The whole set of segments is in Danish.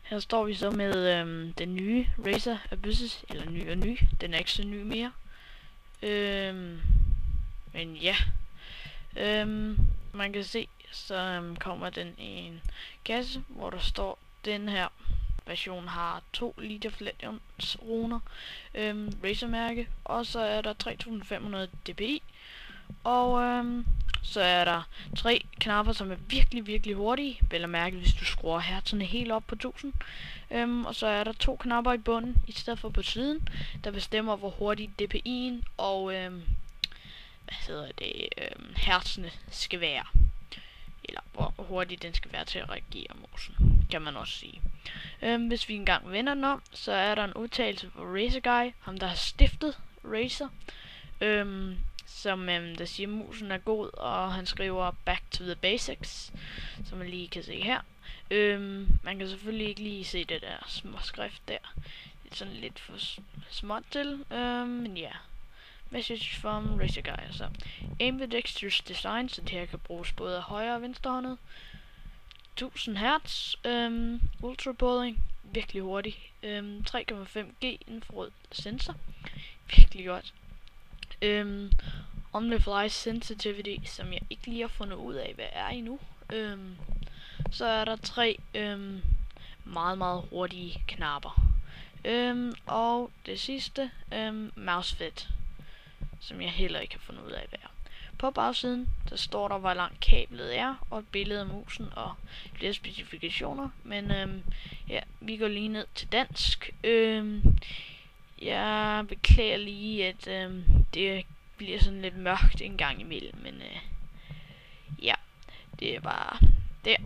Her står vi så med den nye Razer Abyss, eller ny og ny, den er ikke så ny mere. Men ja, man kan se, så kommer den i en kasse, hvor der står, den her version har 2 League of Legends runer, Razer mærke, og så er der 3500 dpi, og så er der 3 knapper, som er virkelig hurtige, vel at mærke, hvis du skruer hertzerne helt op på 1000. Og så er der 2 knapper i bunden, i stedet for på siden, der bestemmer, hvor hurtig DPI'en og hertzene skal være. Eller hvor hurtigt den skal være til at reagere musen, kan man også sige. Hvis vi engang vender den om, så er der en udtalelse fra Razer Guy, ham der har stiftet Razer, der siger, at musen er god, og han skriver back to the basics, som man lige kan se her. Man kan selvfølgelig ikke lige se det der små skrift der. Det er sådan lidt for småt til, men ja. Message from Razer Guy. Så ambidextrous design, så det her kan bruges både af højre og venstre håndet. 1000 Hz, ultra bowling, virkelig hurtig. 3,5G infrarød sensor, virkelig godt. On the fly sensitivity, som jeg ikke lige har fundet ud af, hvad er endnu. Så er der 3 meget hurtige knapper. Og det sidste, mouse fit, som jeg heller ikke har fundet ud af, hvad er. På bagsiden, der står der, hvor langt kablet er, og et billede af musen og flere specifikationer. Men ja, vi går lige ned til dansk. Jeg beklager lige, at det bliver sådan lidt mørkt en gang imellem, men ja, det er bare der.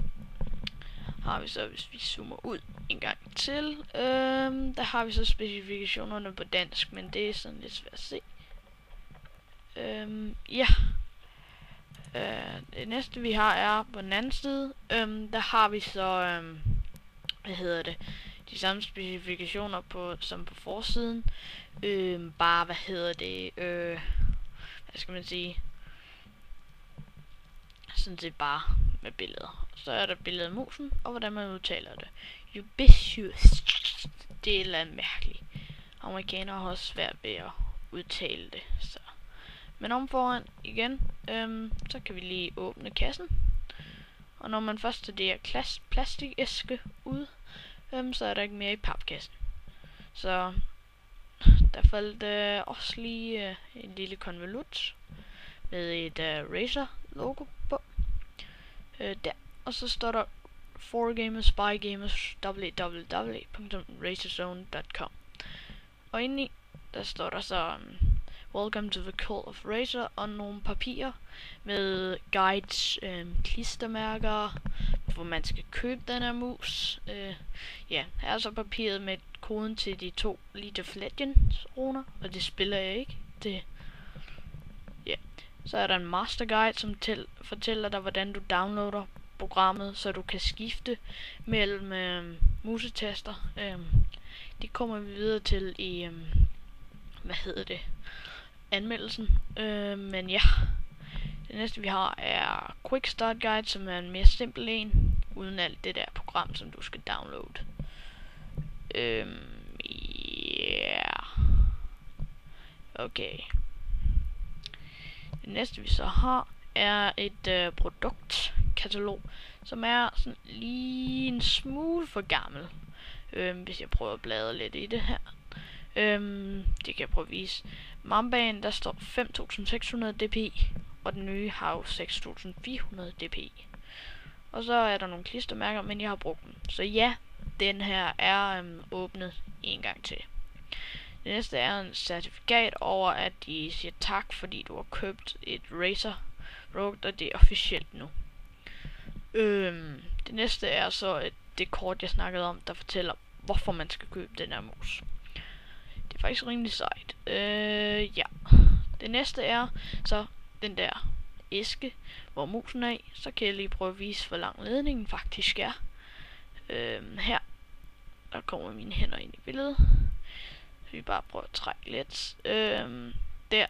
Har vi så, hvis vi zoomer ud en gang til, der har vi så specifikationerne på dansk, men det er sådan lidt svært at se. Ja. Det næste vi har er på den anden side, der har vi så, de samme specifikationer som på forsiden, bare, hvad skal man sige, sådan set bare med billeder. Så er der billedet af musen, og hvordan man udtaler det. Ubiquitous, det er et eller andet mærkeligt. Amerikanere har også svært ved at udtale det, så. Men om foran igen, så kan vi lige åbne kassen. Og når man først tager det her plastikæske ud, så er der ikke mere i papkassen. Så der faldt også lige en lille konvolut med et Razer logo på. Der. Og så står der for gamers by gamers www.razerzone.com. Og indeni, der står der så Welcome to the Cult of Razer, og nogle papirer med guides, klistermærker, hvor man skal købe den her mus. Ja, her er så papiret med koden til de 2 League of Legends runer, og det spiller jeg ikke. Ja. Så er der en master guide, som fortæller dig, hvordan du downloader programmet, så du kan skifte mellem musetaster. Det kommer vi videre til i anmeldelsen. Men ja, det næste vi har er Quick Start Guide, som er en mere simpel en, uden alt det der program, som du skal downloade. Okay. Det næste vi så har er et produktkatalog, som er sådan lige en smule for gammel. Hvis jeg prøver at bladre lidt i det her. Det kan jeg prøve at vise. Mambaen, der står 5600 dpi, og den nye har jo 6400 dpi. Og så er der nogle klistermærker, men jeg har brugt dem. Så ja, den her er åbnet en gang til. Det næste er en certifikat over, at de siger tak, fordi du har købt et Razer produkt, og det er officielt nu. Det næste er så det kort, jeg snakkede om, der fortæller, hvorfor man skal købe den her mus. Det er faktisk rimelig sejt. Ja. Det næste er så den der æske, hvor musen er i. Så kan jeg lige prøve at vise, hvor lang ledningen faktisk er. Her. Der kommer mine hænder ind i billedet. Så vi bare prøver at trække lidt. Der.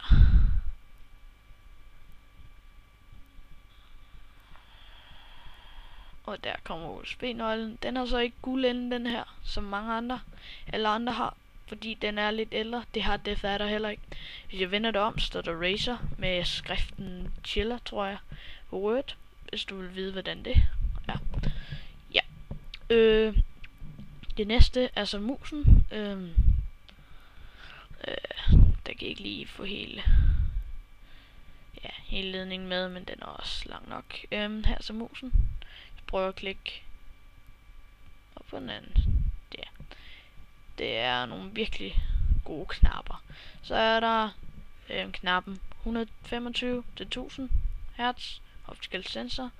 Og der kommer USB-nøglen. Den har så ikke guldende, den her, som mange andre, eller andre har, fordi den er lidt ældre. Det har Death Adder heller ikke. Hvis jeg vender det om, står der Razer med skriften Chiller, tror jeg, på Word, hvis du vil vide, hvordan det er. Ja. Det næste er så musen. Der kan ikke lige få hele ledningen med, men den er også lang nok. Her er så musen. Jeg prøver at klikke op på den anden. Der. Det er nogle virkelig gode knapper. Så er der knappen 125 til 1000 Hz optical sensor,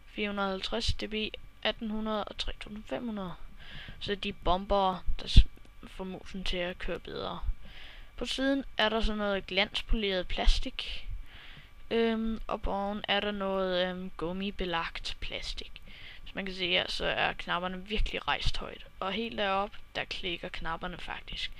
450 dB, 1800 og 3500. Så de bomber, der får musen til at køre bedre. På siden er der sådan noget glanspoleret plastik. Og på oven er der noget gummibelagt plastik. Som man kan se her, så er knapperne virkelig rejst højt. Og helt deroppe, der klikker knapperne faktisk.